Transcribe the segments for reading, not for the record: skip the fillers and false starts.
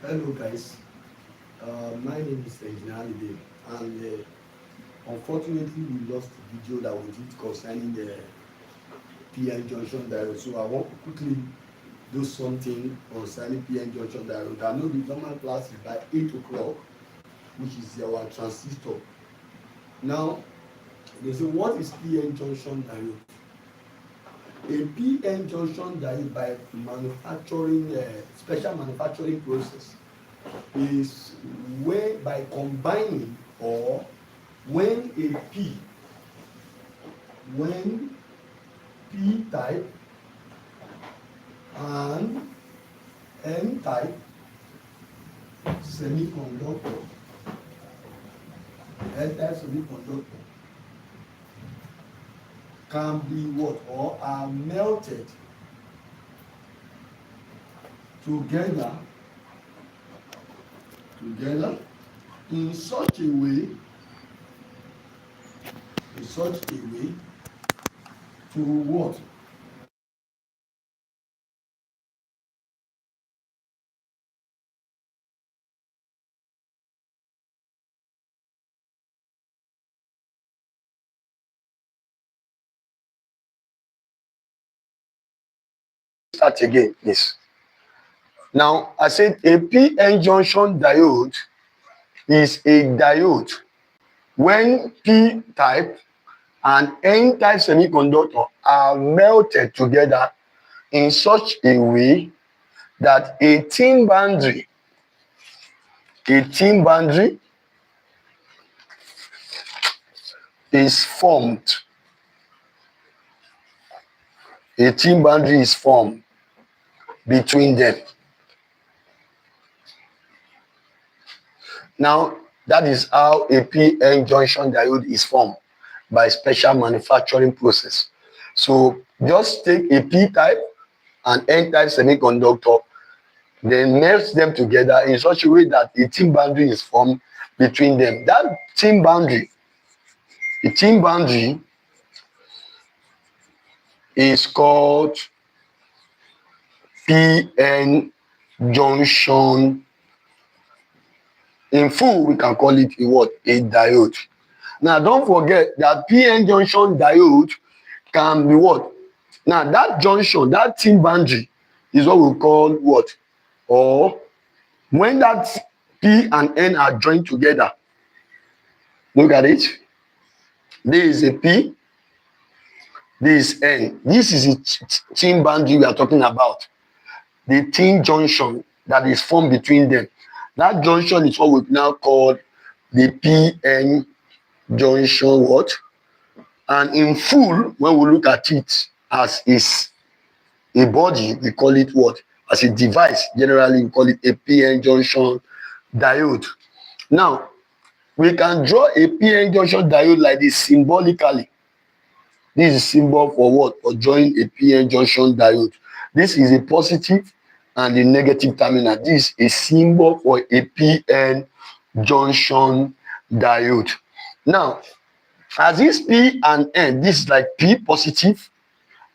Hello guys, my name is Engineer and unfortunately we lost the video that we did concerning the PN junction diode. So I want to quickly do something concerning PN junction diode. I know the normal class is by 8 o'clock, which is our transistor. Now, they say what is PN junction diode? A PN junction diode by manufacturing, special manufacturing process is when by combining or when a P when P type and N type semiconductor N type semiconductor can be what or are melted together in such a way to what start again, please. Now I said a PN junction diode is a diode when P type and N type semiconductor are melted together in such a way that a thin boundary is formed. A thin boundary is formed between them. Now, that is how a PN junction diode is formed by special manufacturing process. So just take a P type and N type semiconductor, then melt them together in such a way that a thin boundary is formed between them. That thin boundary, the thin boundary is called PN junction. In full, we can call it a what? A diode. Now, don't forget that PN junction diode can be what? Now, that junction, that thin boundary is what we call what? Or when that P and N are joined together, look at it. This is a P, this is N. This is the thin boundary we are talking about. The thin junction that is formed between them. That junction is what we now call the PN junction what? And in full, when we look at it as is a body, we call it what? As a device, generally we call it a PN junction diode. Now, we can draw a PN junction diode like this symbolically. This is symbol for what? For drawing a PN junction diode. This is a positive and a negative terminal. This is a symbol for a PN junction diode. Now, as this P and N, this is like P positive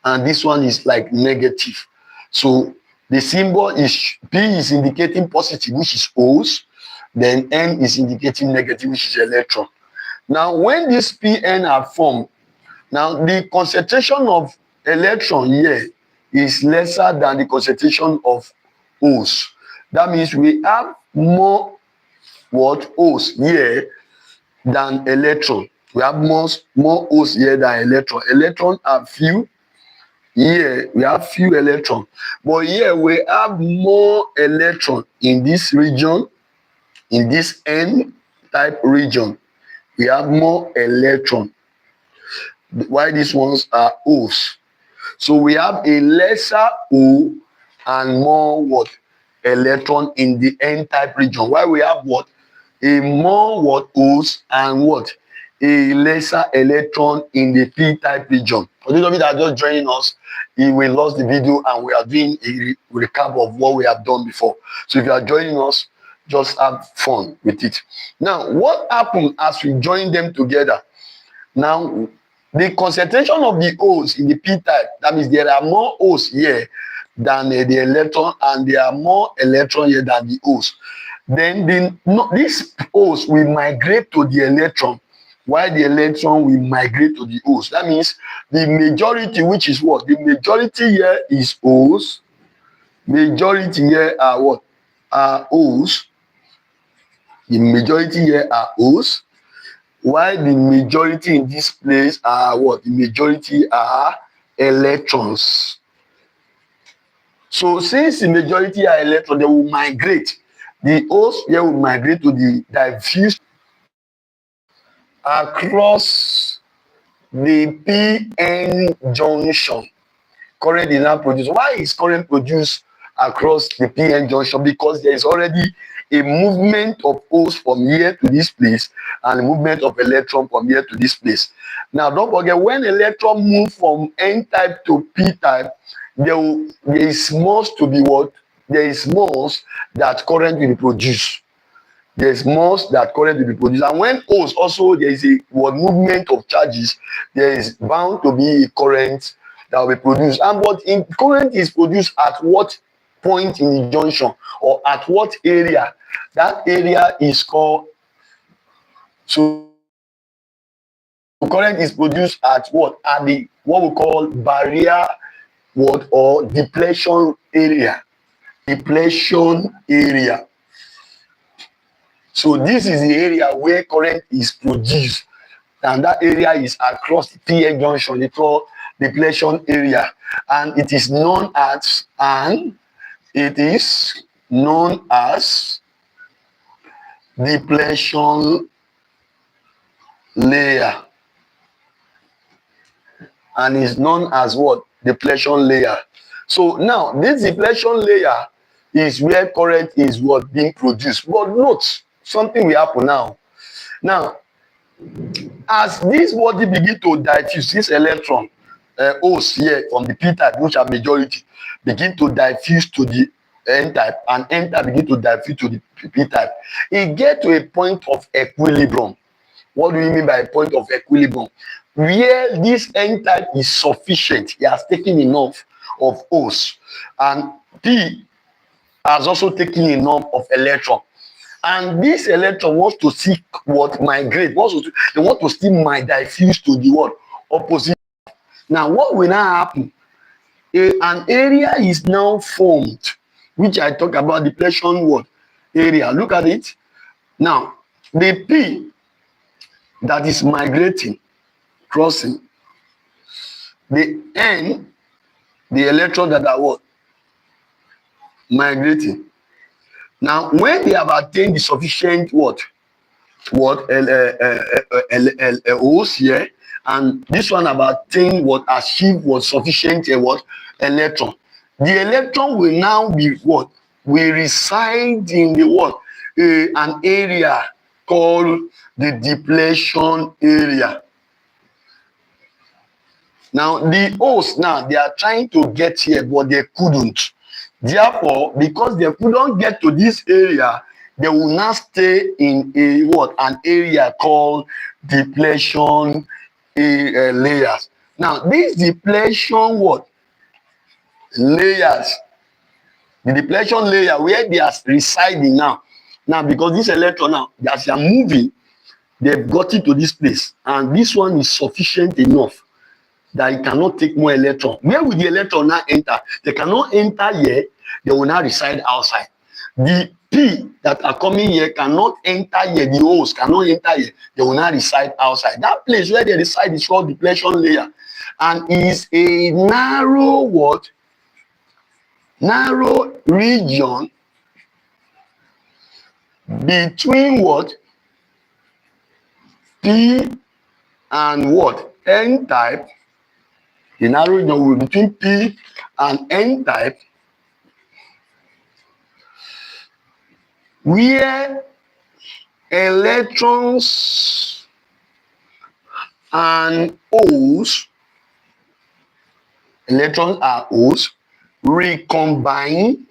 and this one is like negative. So the symbol is P is indicating positive, which is O's, then N is indicating negative, which is electron. Now, when these PN are formed, now the concentration of electron here is lesser than the concentration of O's. That means we have more what O's here than electron. We have more O's here than electron. Electron are few. Here we have few electron, but here we have more electron in this region, in this N type region. We have more electron, while these ones are O's. So we have a lesser O and more what? Electron in the N type region. While we have what? A more what? O's and what? A lesser electron in the P type region. For those of you that are just joining us, we lost the video and we are doing a recap of what we have done before. So if you are joining us, just have fun with it. Now, what happened as we join them together? Now, the concentration of the O's in the P type, that means there are more O's here than the electron, and there are more electrons here than the holes. Then this holes will migrate to the electron, while the electron will migrate to the holes. That means the majority, which is what? The majority here is holes. Majority here are what? Are holes. The majority here are holes, while the majority in this place are what? The majority are electrons. So since the majority are electrons, they will migrate. The holes here will migrate to the diffuse across the p-n junction. Current is now produced. Why is current produced across the p-n junction? Because there is already a movement of holes from here to this place and a movement of electron from here to this place. Now, don't forget, when electron move from n-type to p-type, there is mass to be what? There is mass that current will be produced. There is mass that current will be produced. And when holes also, there is a movement of charges, there is bound to be a current that will be produced. And but in current is produced at what point in the junction, or at what area? That area is called, so current is produced at what? At the what we call barrier what, or depletion area. Depletion area. So this is the area where current is produced, and that area is across the p-n junction. They call depletion area, and it is known as depletion layer, and is known as what? Depletion layer. So now this depletion layer is where current is what? Being produced. But note, something will happen now. Now, as this body begin to diffuse, this electron holes here from the p-type, which are majority, begin to diffuse to the n-type, and n-type begin to diffuse to the p-type. It get to a point of equilibrium. What do you mean by a point of equilibrium? Where this n-type is sufficient, it has taken enough of holes, and p has also taken enough of electron. And this electron wants to seek what? Migrate. They want to still diffuse to the what? Opposite. Now, what will now happen? An area is now formed, which I talk about, depletion what? Area. Look at it. Now, the P that is migrating, crossing, the N, the electrons that are what? Migrating. Now, when they have attained the sufficient what holes here, and this one have attained what? Achieve what? Sufficient what? Electron. The electron will now be what? Will reside in the what? An area called the depletion area. Now, the holes now, they are trying to get here, but they couldn't. Therefore, because they couldn't get to this area, they will now stay in a what? An area called depletion layers. Now, this depletion what? Layers. The depletion layer where they are residing now. Now, because this electron now, as they are moving, they've got it to this place, and this one is sufficient enough that it cannot take more electron. Where will the electron now enter? They cannot enter here, they will now reside outside. The P that are coming here cannot enter here, the holes cannot enter here, they will now reside outside. That place where they reside is called depletion layer, and is a narrow what? Narrow region between what? P and what? N-type. The narrow region will be between P and N-type, where electrons and holes, electrons are holes, combined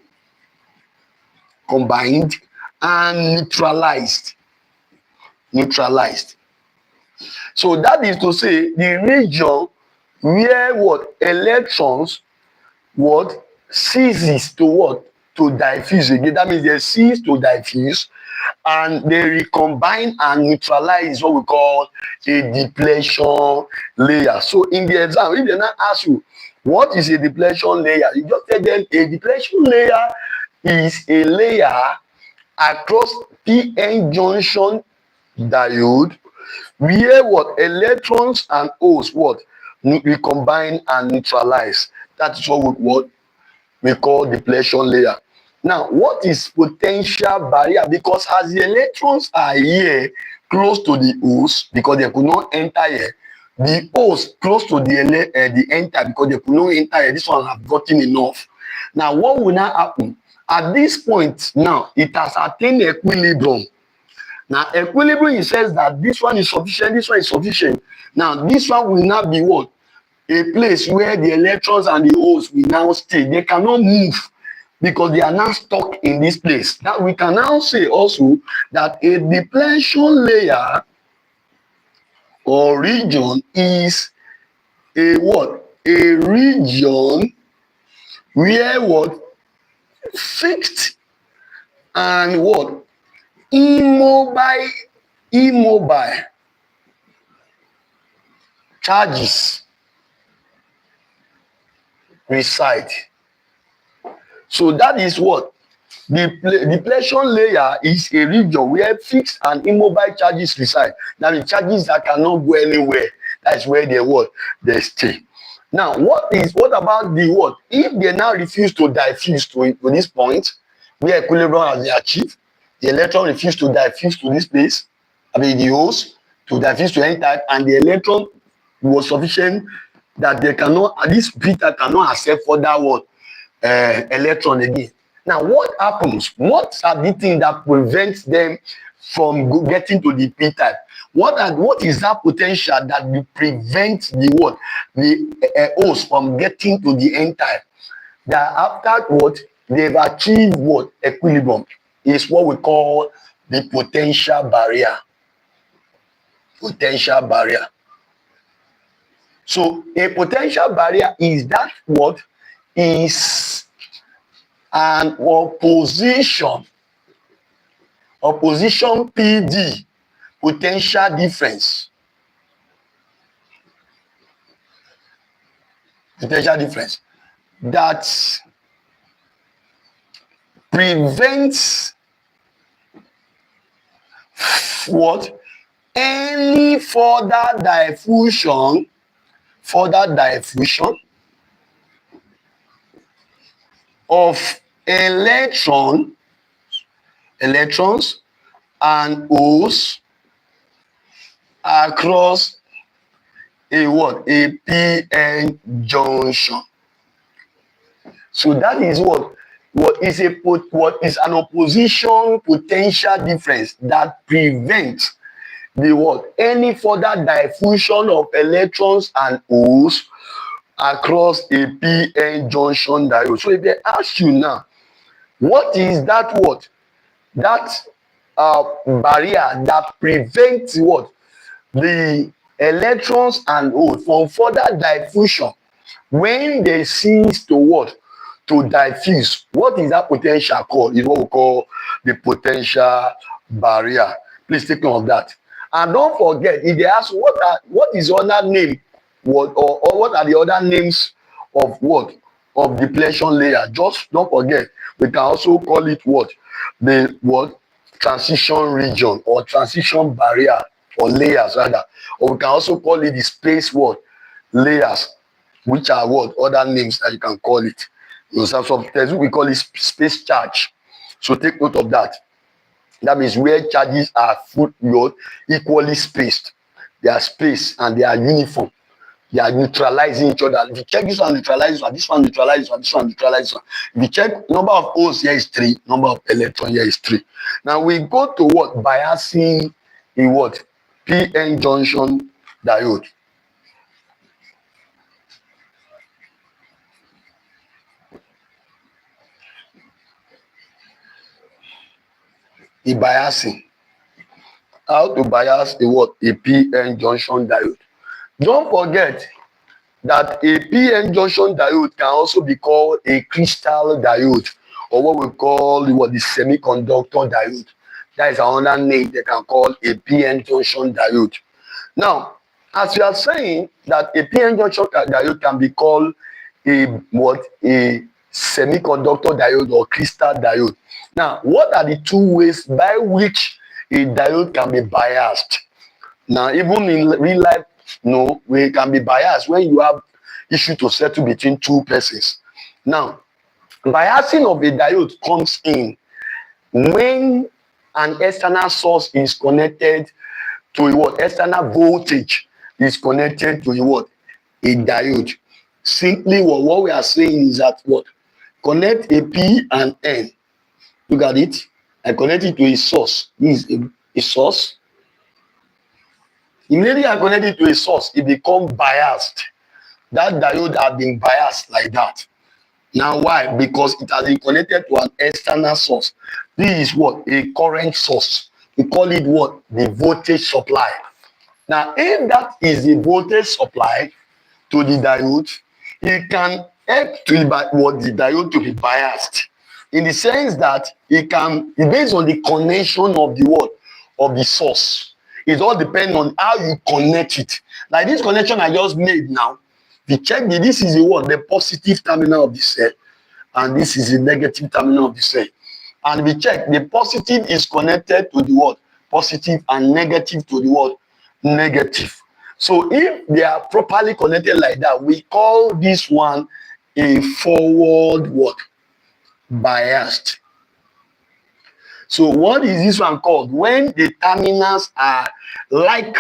and neutralized. So that is to say, the region where what? Electrons what? ceases to what? To diffuse again. That means they cease to diffuse and they recombine and neutralize what we call a depletion layer. So in the exam, if they now ask you what is a depletion layer, you just tell them a depletion layer is a layer across p-n junction diode where what? Electrons and holes what? Recombine and neutralize. That is what we call depletion layer. Now, what is potential barrier? Because as the electrons are here close to the holes, because they could not enter here, the holes close to the enter because they could not enter here. This one have gotten enough. Now, what will now happen? At this point, now it has attained equilibrium. Now, equilibrium, it says that this one is sufficient, this one is sufficient. Now, this one will now be what? A place where the electrons and the holes will now stay. They cannot move because they are now stuck in this place. Now, we can now say also that a depletion layer or region is a what? A region where what? Fixed and what? Immobile charges reside. So that is what the depletion layer is, a region where fixed and immobile charges reside. That means charges that cannot go anywhere. That is where they what? They stay. Now, what about the what? If they now refuse to diffuse to this point where equilibrium has been achieved, the electron refuse to diffuse to this place, I mean the holes to diffuse to any type, and the electron was sufficient that they cannot, this beta cannot accept further what? Electron again. Now, what happens? What are the things that prevents them from getting to the p-type? What is that potential that will prevent the what? The host from getting to the n-type? That after what? They've achieved what? Equilibrium is what we call the potential barrier. Potential barrier. So a potential barrier is that what is an opposition PD, potential difference. Potential difference that prevents what? Any further diffusion of electrons and holes across a what? A p-n junction. So that is what is an opposition potential difference that prevents the what? Any further diffusion of electrons and holes across a p-n junction diode. So if they ask you now, what is that what? That barrier that prevents what? The electrons and holes from further diffusion when they cease to what? To diffuse. What is that potential called? Is what we call the potential barrier. Please take note of that. And don't forget, if they ask what is the other name, or what are the other names of what? Of depletion layer. Just don't forget, we can also call it what? The what? Transition region or transition barrier or layers rather. Or we can also call it the space what? Layers, which are what? Other names that you can call it. In some textbook we call it space charge. So take note of that. That means where charges are equally spaced. They are spaced and they are uniform. They are neutralizing each other. If you check this one neutralizes one, this one neutralizes one, this one neutralizes one. If you check number of holes here is 3, number of electrons here is 3. Now we go to what? Biasing in what? p-n junction diode. The biasing. How to bias a what? A p-n junction diode. Don't forget, that a PN junction diode can also be called a crystal diode, or what we call the semiconductor diode. That is another name they can call a PN junction diode. Now, as we are saying that a PN junction diode can be called a semiconductor diode or crystal diode. Now, what are the two ways by which a diode can be biased? Now, even in real life, no, we can be biased when you have issue to settle between two persons. Now, biasing of a diode comes in when an external source is connected to a what? External voltage is connected to a what? A diode. Simply what we are saying is that what? Connect a P and N. Look at it. I connect it to a source. This is a source. Immediately I connect it to a source, it becomes biased. That diode has been biased like that. Now why? Because it has been connected to an external source. This is what? A current source. We call it what? The voltage supply. Now if that is the voltage supply to the diode, it can help to what the diode to be biased. In the sense that it based on the connection of the what? Of the source. It all depends on how you connect it. Like this connection I just made now, we check this is the what? The positive terminal of the cell, and this is the negative terminal of the cell. And we check the positive is connected to the what? Positive, and negative to the what? Negative. So if they are properly connected like that, we call this one a forward what? Biased. So what is this one called? When the terminals are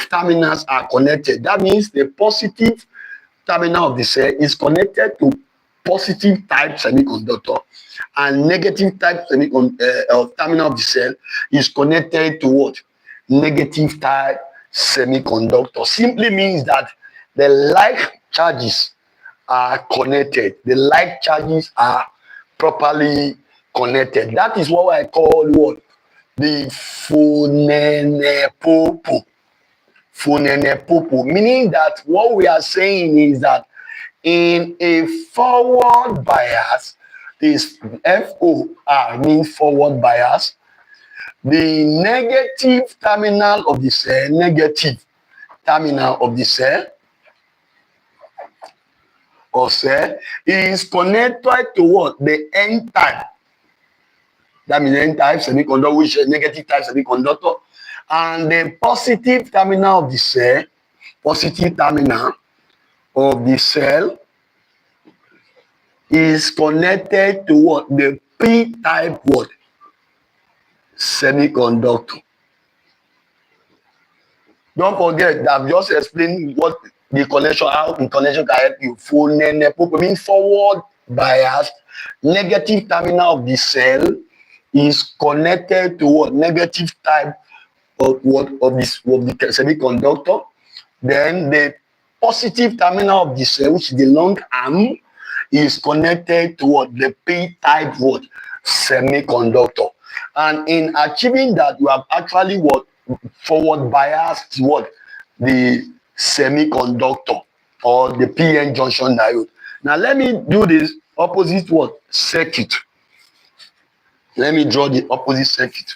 terminals are connected, that means the positive terminal of the cell is connected to positive type semiconductor, and negative type terminal of the cell is connected to what? Negative type semiconductor. Simply means that the like charges are connected. The like charges are properly connected. That is what I call what? The phonenepopo. Phonenepopo. Meaning that what we are saying is that in a forward bias, this FOR means forward bias, the negative terminal of the cell, is connected to what? The N type. That means N type semiconductor, which is negative type semiconductor. And the positive terminal of the cell, is connected to what? The P type what? Semiconductor. Don't forget that I've just explained what the connection, how the connection can help you. Phonenepopo means forward bias. Negative terminal of the cell is connected to what? Negative type of the semiconductor. Then the positive terminal of the cell, which is the long arm, is connected to what? The P type what? Semiconductor. And in achieving that, you have actually what? Forward biased what? The semiconductor, or the PN junction diode. Now let me do this opposite what? Circuit. Let me draw the opposite circuit,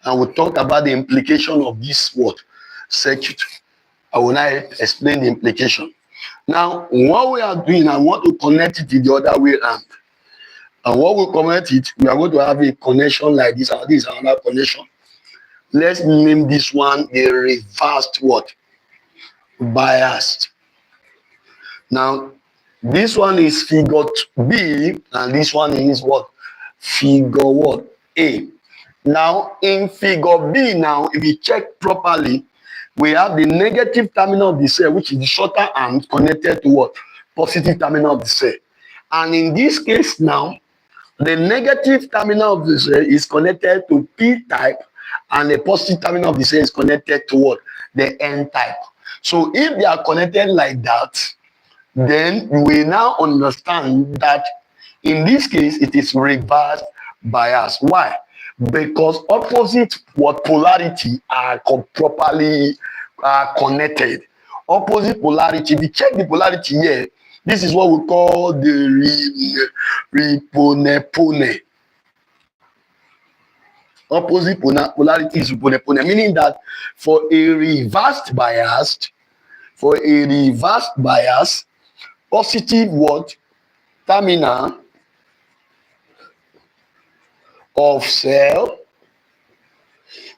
and we'll talk about the implication of this what? Circuit. I will now explain the implication. Now, what we are doing, I want to connect it the other way around. And what we connect it, we are going to have a connection like this, and this is another connection. Let's name this one a reversed what? Biased. Now, this one is figure B, and this one is what? Figure what? A. Now, in figure B now, if you check properly, we have the negative terminal of the cell, which is the shorter arm, connected to what? Positive terminal of the cell. And in this case now, the negative terminal of the cell is connected to P type, and the positive terminal of the cell is connected to what? The N type. So if they are connected like that, then we now understand that in this case, it is reverse bias. Why? Because opposite what polarity are properly connected. opposite polarity. If you check the polarity here, this is what we call the riponepone. Opposite polarity is riponepone, meaning that for a reversed bias, positive what terminal of cell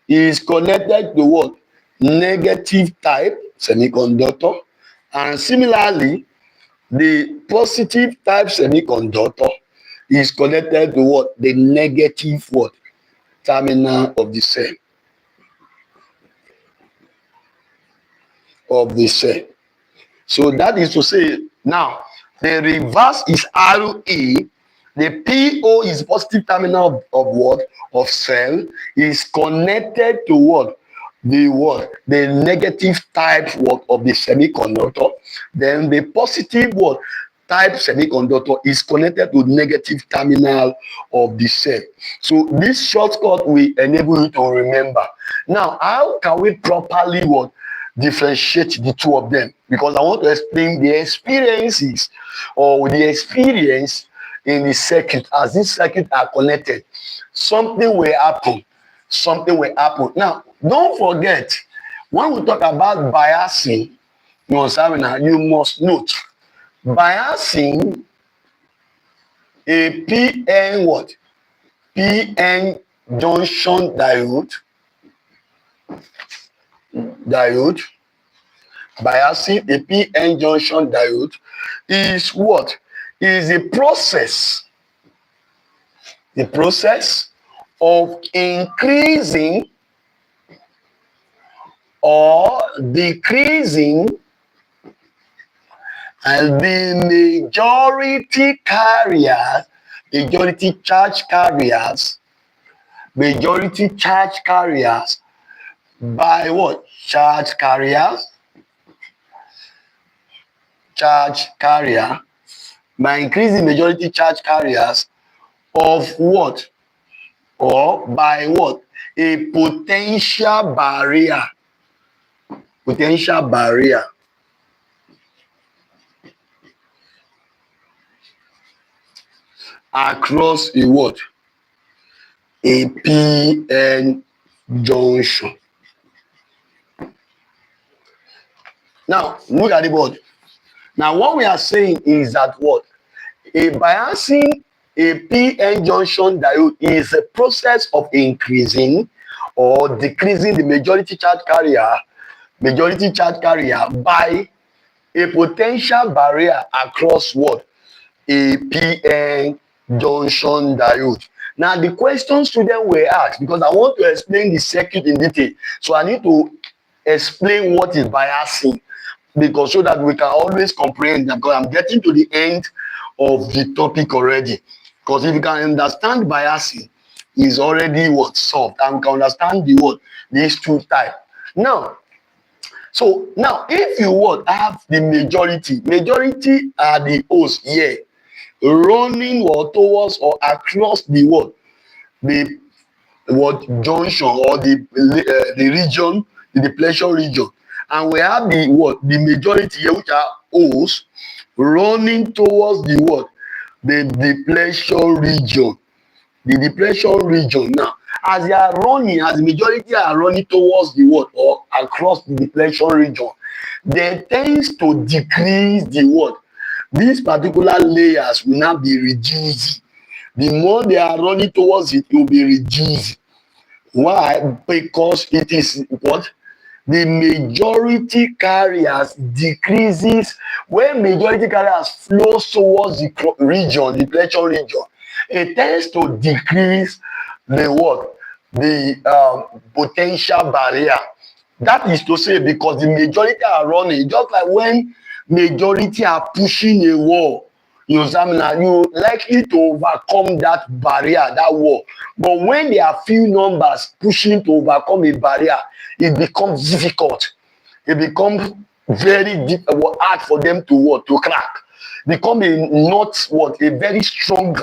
is connected to what negative type semiconductor, and similarly the positive type semiconductor is connected to what the negative what terminal of the cell So that is to say, now the reverse is RE. The PO is positive terminal of what? Of cell is connected to what? The negative type what of the semiconductor. Then the positive what? Type semiconductor is connected to negative terminal of the cell. So this shortcut will enable you to remember. Now, how can we properly what? Differentiate the two of them, because I want to explain the experiences or the experience in the circuit. As these circuits are connected, something will happen. Now, don't forget, when we talk about biasing, you must note biasing a PN what? PN junction diode, biasing a PN junction diode is what? Is a process of increasing or decreasing the majority charge carriers by what? Charge carrier by increasing majority charge carriers of what? Or by what? A potential barrier across a what? A PN junction. Now, look at the board. Now, what we are saying is that what? A biasing a PN junction diode is a process of increasing or decreasing the majority charge carrier by a potential barrier across what? A PN junction diode. Now, the question students were asked, because I want to explain the circuit in detail, so I need to explain what is biasing, because so that we can always comprehend that, because I'm getting to the end of the topic already. Because if you can understand biasing, is already what solved, and we can understand the what these two types. Now, if you what have the majority are the hosts here running or towards or across the what junction or the region, the depletion region, and we have the majority here, which are hosts running towards the depletion region. Now, as they are running, as the majority are running towards the or across the depletion region, they tends to decrease the these particular layers will now be reduced. The more they are running towards it, will be reduced. Why? Because it is what? The majority carriers decreases. When majority carriers flow towards the region, the depletion region, it tends to decrease the potential barrier. That is to say, because the majority are running, just like when majority are pushing a wall, you likely to overcome that barrier, that wall. But when there are few numbers pushing to overcome a barrier, it becomes difficult. It becomes very hard for them to crack. Become a very strong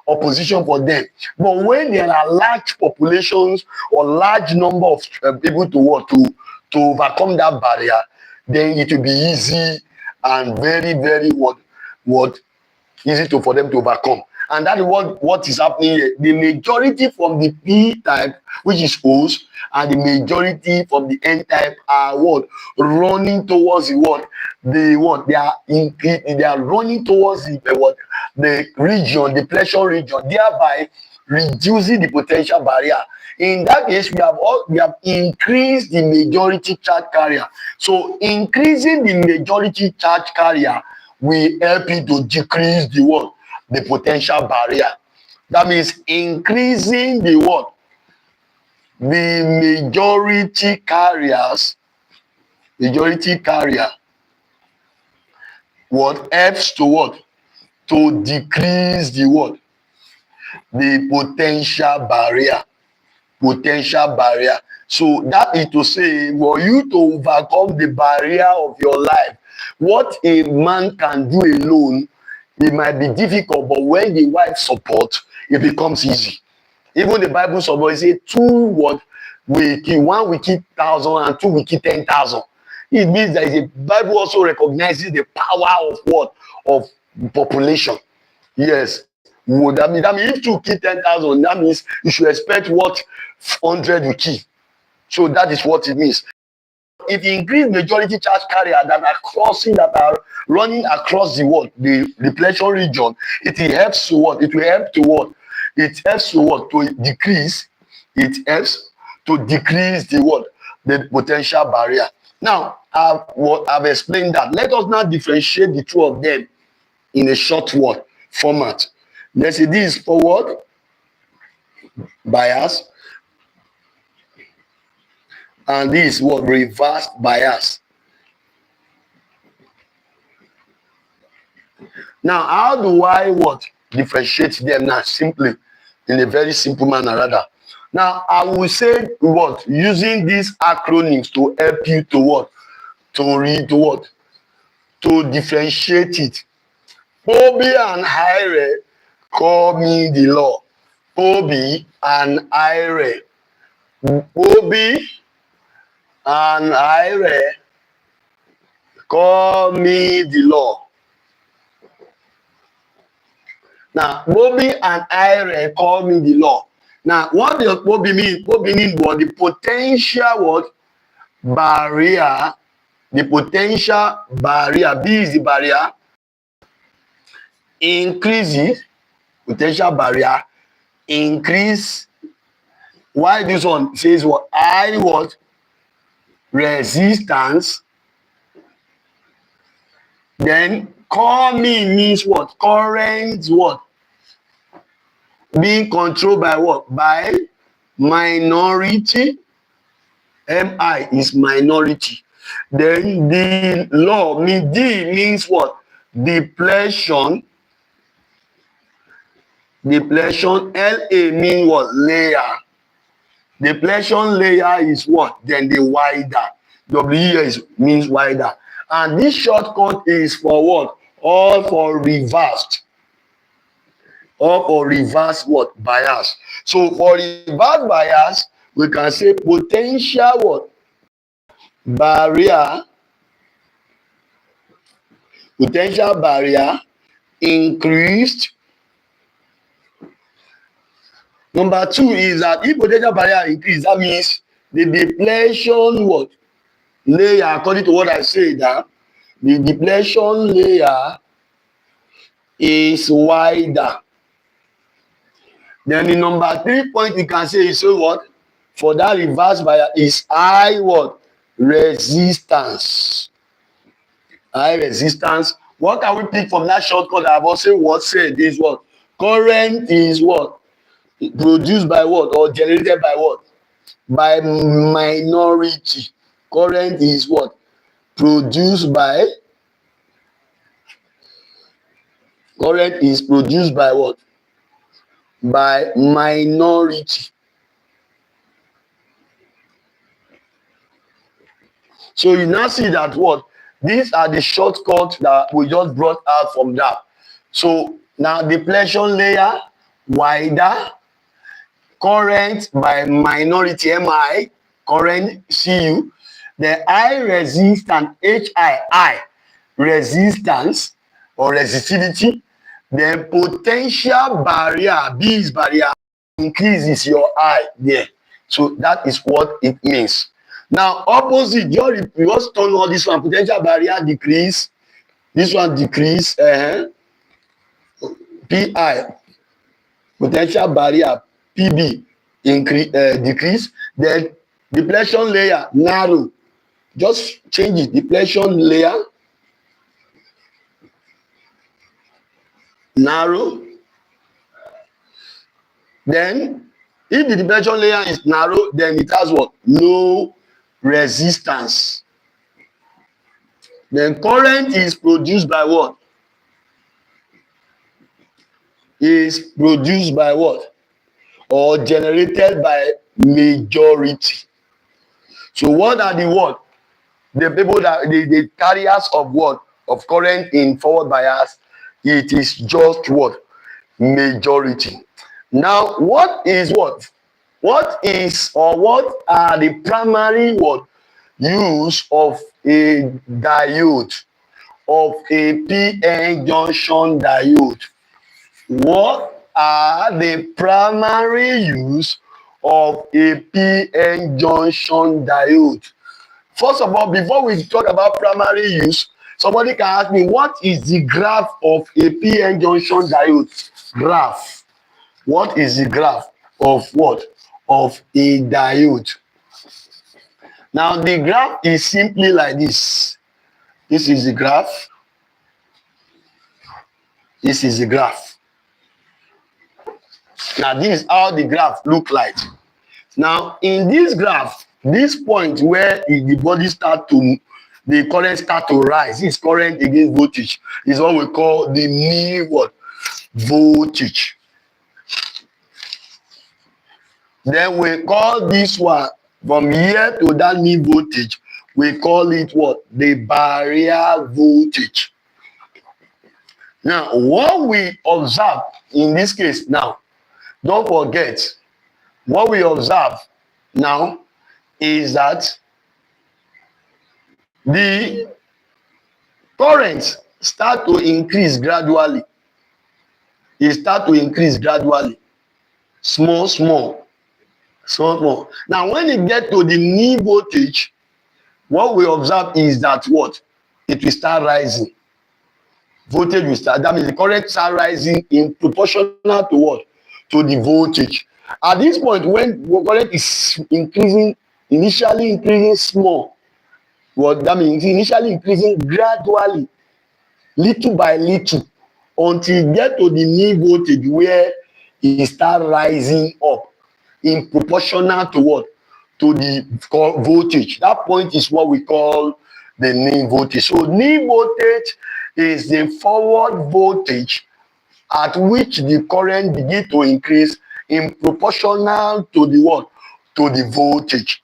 opposition for them. But when there are large populations or large number of people to overcome that barrier, then it will be easy and very, very what easy to for them to overcome. And that is what is happening here. The majority from the P type, which is O's, and the majority from the N type are what? Running towards the what? The what? They are running towards the what? The region, the pleasure region, thereby reducing the potential barrier. In that case, we have increased the majority charge carrier. So increasing the majority charge carrier will help you to decrease the what? The potential barrier. That means increasing the what? The majority carrier, what helps to what? To decrease the what? The potential barrier. So that is to say, for you to overcome the barrier of your life, what a man can do alone, it might be difficult, but when the wife support, it becomes easy. Even the Bible support say two what will kill, one will kill 1,000 and two will kill 10,000. It means that the Bible also recognizes the power of what? Of population. Yes. That means if two kill 10,000, that means you should expect what 100 will kill. So that is what it means. If you increase majority charge carrier that are running across the world, the pleasure region, it helps to what? It will help to what? It helps to what? To decrease. It helps to decrease the what? The potential barrier. Now, I've explained that. Let us now differentiate the two of them in a short word format. Let's say this is forward bias, and this is what? Reverse bias. Now, how do I what? Differentiate them now? Simply, in a very simple manner rather. Now, I will say what? Using these acronyms to help you to what? To read what? To differentiate it. Obi and Ire call me the law. Obi and Ire. Obi and Ire call me the law. Now, Bobby and Ire call me the law. Now, what does Bobby mean? Bobby means what? The potential what? Barrier. The potential barrier. B is the barrier. Increases. Potential barrier. Increase. Why this one says what? I what? Resistance. Then call me means what? Current what? Being controlled by what? By minority. Mi is minority. Then the law, D means what? Depletion. Depletion. La means what? Layer. Depletion layer is what? Then the wider. W means wider. And this shortcut is for what? All for reversed. All for reverse what? Bias. So for reverse bias, we can say potential what? Barrier. Potential barrier increased. Number two is that if potential barrier increase, that means the depletion what? Layer, according to what I said, that the depletion layer is wider. Then the number 3 point we can say is so what? For that reverse bias is high what? Resistance. High resistance. What can we pick from that shortcut? I've also what said is what? Current is what? Produced by what? Or generated by what? By minority. Current is what? Produced by. Current is produced by what? By minority. So you now see that what? These are the shortcuts that we just brought out from that. So now depletion layer, wider, current by minority, Mi, current Cu. The I resist and I resistance or resistivity. The potential barrier, B is barrier, increases your I there. So that is what it means. Now, opposite, just turn all this one, potential barrier decrease, this one decrease, PI, potential barrier, PB, decrease, then depletion layer, narrow. Just change it, depletion layer, narrow. Then, if the depletion layer is narrow, then it has what? Low resistance. Then current is produced by what? Is produced by what? Or generated by majority. So what are the what? The people that the carriers of what? Of current in forward bias, it is just what? Majority. Now, what is what? What is or what are the primary what? Use of a diode, of a PN junction diode? What are the primary use of a PN junction diode? First of all, before we talk about primary use, somebody can ask me, what is the graph of a PN junction diode? Graph. What is the graph of what? Of a diode. Now, the graph is simply like this. This is the graph. This is the graph. Now, this is how the graph look like. Now, in this graph, this point where the body start to, the current start to rise, this current against voltage, is what we call the knee what? Voltage. Then we call this one, from here to that knee voltage, we call it what? The barrier voltage. Now, what we observe in this case now, don't forget, what we observe now is that the current start to increase gradually. It start to increase gradually, small, small, small, small. Now, when it get to the knee voltage, what we observe is that what? It will start rising. Voltage will start. That means the current start rising in proportional to what? To the voltage. At this point, when current is increasing, initially increasing small, what that means initially increasing gradually, little by little, until you get to the knee voltage where it start rising up in proportional to what? To the voltage. That point is what we call the knee voltage. So knee voltage is the forward voltage at which the current begin to increase in proportional to the what? To the voltage.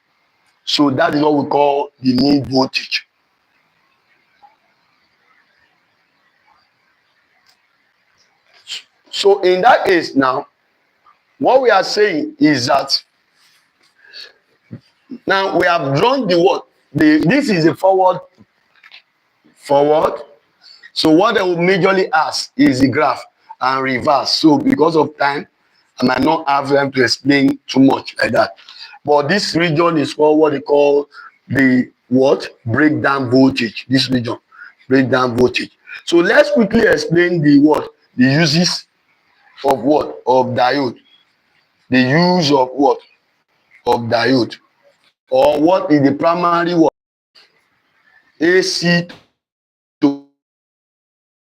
So that is what we call the knee voltage. So in that case now, what we are saying is that now we have drawn the what? This is a forward. So what I will majorly ask is the graph and reverse. So because of time, I might not have time to explain too much like that. But this region is called what they call the what? Breakdown voltage. This region, breakdown voltage. So let's quickly explain the what? The uses of what? Of diode. The use of what? Of diode. Or what is the primary what? AC to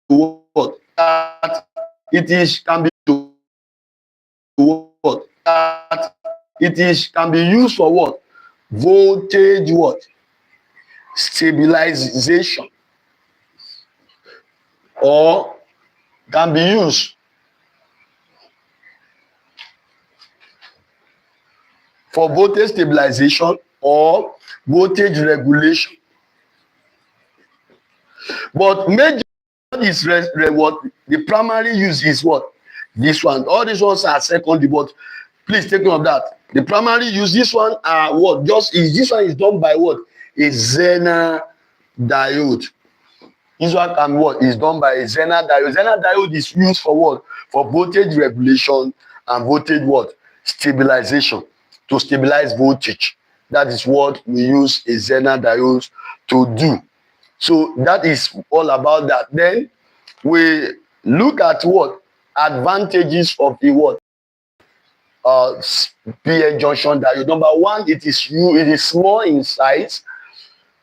what? That it is can be to what? That it is can be used for what? Voltage what? Stabilization. Or can be used for voltage stabilization or voltage regulation. But major is what the primary use is what? This one. All these ones are secondary, but please take note of that. The primary use, this one are what? Just is this one is done by what? a Zener diode. This one can what is done by a Zener diode. Zener diode is used for what? For voltage regulation and voltage what? Stabilization. To stabilize voltage. That is what we use a Zener diode to do. So that is all about that. Then we look at what? Advantages of the what? PN junction diode. Number one, it is small in size.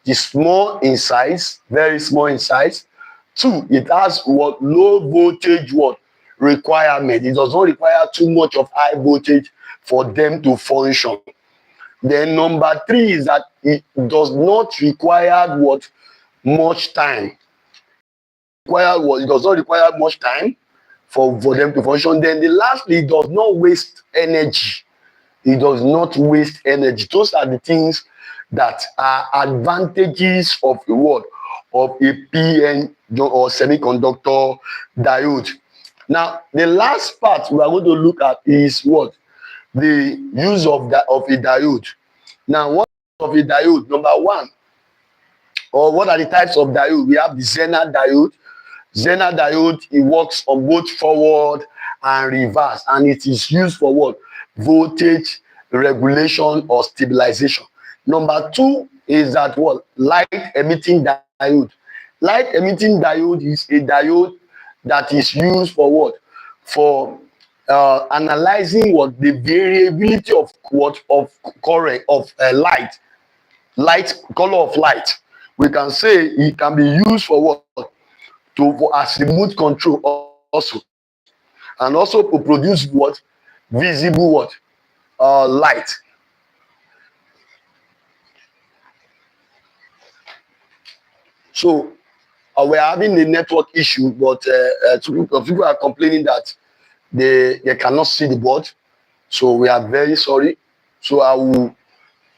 It's small in size, very small in size. Two, it has what? Low voltage what? Requirement. It does not require too much of high voltage for them to function. Then number three is that it does not require what? Much time. It does not require much time for them to function. Then the lastly, it does not waste energy. It does not waste energy. Those are the things that are advantages of a what? Of a PN or semiconductor diode. Now, the last part we are going to look at is what? The use of a diode. Now, what of a diode? Number one, or what are the types of diode? We have the Zener diode. Zener diode, it works on both forward and reverse, and it is used for what? Voltage regulation or stabilization. Number two is that what? Light emitting diode. Light emitting diode is a diode that is used for what? For analyzing what? The variability of what? Of current of light color of light. We can say it can be used for what? As remote control also, and also to produce what? Visible what? Light. So we're having a network issue, but people are complaining that they cannot see the board. So we are very sorry. So I will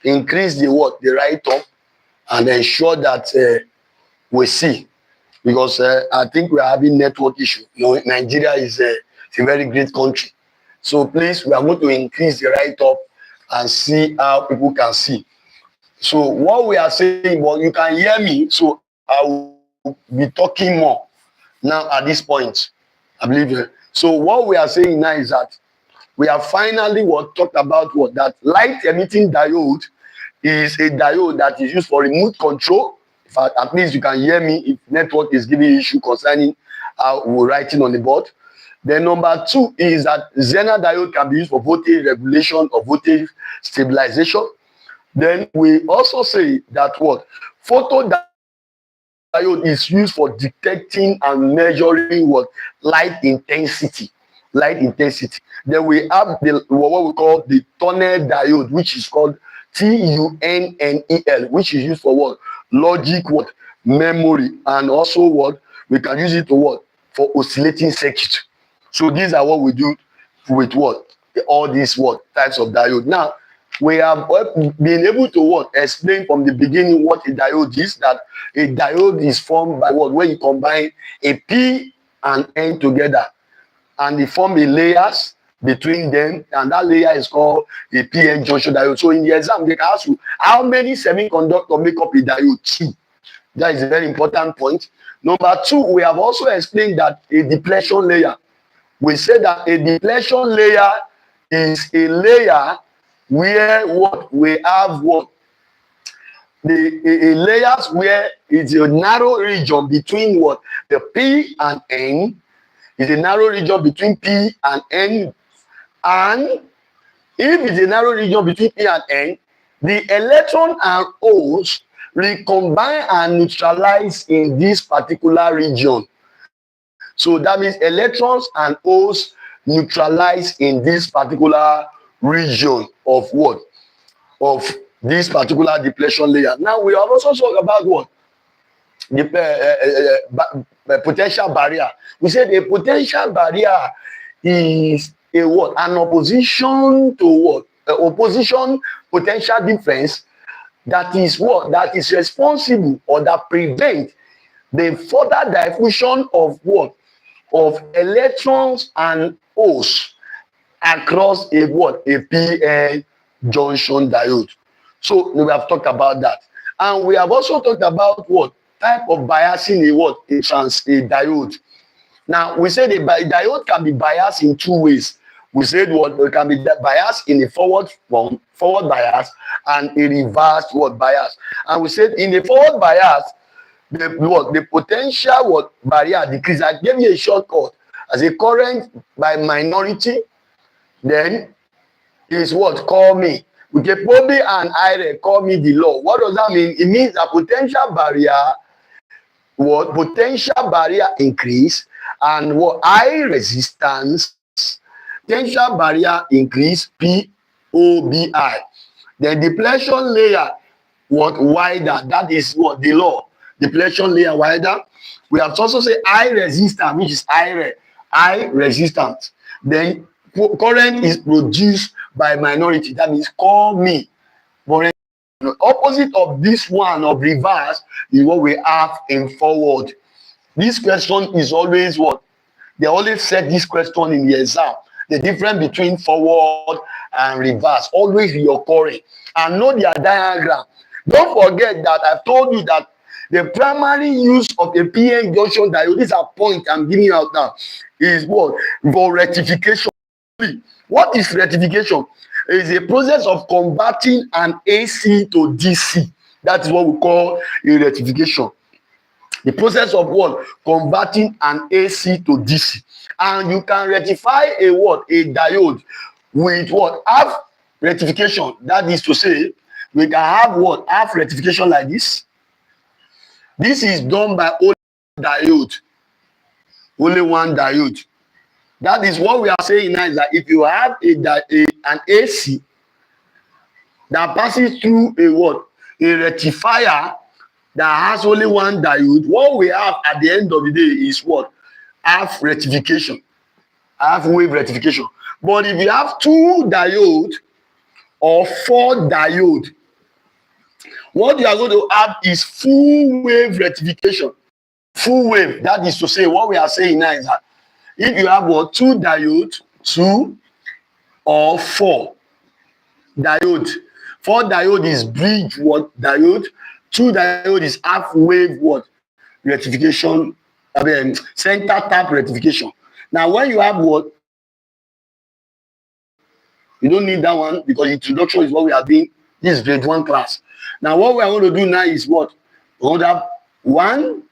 increase the right up and ensure that we see, because I think we are having network issue. You know, Nigeria is a very great country. So please, we are going to increase the right up and see how people can see. So what we are saying, well, you can hear me, so I will be talking more now at this point, I believe. So what we are saying now is that we have finally talked about that light emitting diode is a diode that is used for remote control. In fact, at least you can hear me if network is giving issue concerning how we're writing on the board. Then number two is that Zener diode can be used for voltage regulation or voltage stabilization. Then we also say that photo diode is used for detecting and measuring light intensity. Then we have what we call the tunnel diode, which is called TUNNEL, which is used for logic memory, and also we can use it to for oscillating circuit. So these are what we do with all these types of diode. Now we have been able to explain from the beginning what a diode is. That a diode is formed by when you combine a P and N together, and they form a layers between them, and that layer is called a PN junction diode. So in the exam, they can ask you how many semiconductors make up a diode. Two. That is a very important point. Number two, we have also explained that a depletion layer. We say that a depletion layer is a layer where we have the layers where it's a narrow region between the P and N. Is a narrow region between P and N, and if it's a narrow region between P and N, the electron and holes recombine and neutralize in this particular region. So that means electrons and holes neutralize in this particular region of of this particular depletion layer. Now we have also talked about the potential barrier. We said a potential barrier is an opposition to opposition potential difference that is responsible or that prevent the further diffusion of electrons and holes across a PN junction diode. So we have talked about that. And we have also talked about what type of biasing a diode. Now we said the diode can be biased in two ways. We said what it can be biased in a forward bias and a reverse bias. And we said in the forward bias, the potential barrier decrease. I gave you a shortcut as a current by minority, then is what call me. With a Pobe and IRE, call me the law. What does that mean? It means a potential barrier increase and high resistance, potential barrier increase POBI. Then depletion layer wider. That is what the law. Depletion layer wider. We have also say high resistance, which is high resistance. Then current is produced by minority. That means call me. But the opposite of this one of reverse is what we have in forward. This question is always what? They always set this question in the exam. The difference between forward and reverse always reoccurring. And know their diagram. Don't forget that I've told you that the primary use of a PN junction diode, this is a point I'm giving out now, is what? For rectification. What is rectification? It is a process of converting an AC to DC. That is what we call a rectification. The process of what? Converting an AC to DC. And you can rectify a diode with what? Half rectification. That is to say, we can have what? Half rectification like this. This is done by only diode. Only one diode. That is what we are saying now, is that if you have an AC that passes through a rectifier that has only one diode, what we have at the end of the day is what? Half rectification, half wave rectification. But if you have two diode or four diode, what you are going to have is full wave rectification. Full wave. That is to say, what we are saying now is that if you have two diode, two or four diode. Four diode is bridge diode. Two diode is half wave rectification. Center tap rectification. Now when you have you don't need that one because introduction is what we are doing. This is grade 1 class. Now what we are going to do now is what? We want to have 1,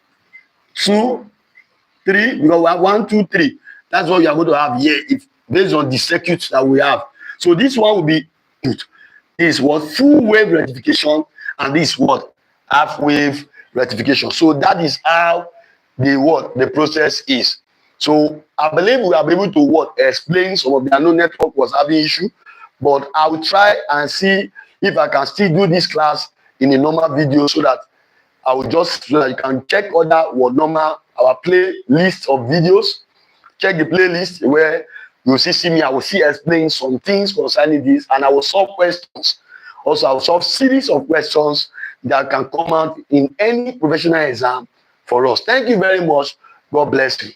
2, 3, because we have 1, 2, 3. That's what we are going to have here based on the circuits that we have. So this one will be good. This is full wave rectification, and this half wave rectification. So that is how the process is. So I believe we are able to explain some of the unknown network was having issue, but I will try and see if I can still do this class in a normal video so that I will so that you can check other normal our playlist of videos. Check the playlist where you see me. I will explain some things concerning this, and I will solve questions. Also, I will solve series of questions that can come out in any professional exam for us. Thank you very much. God bless you.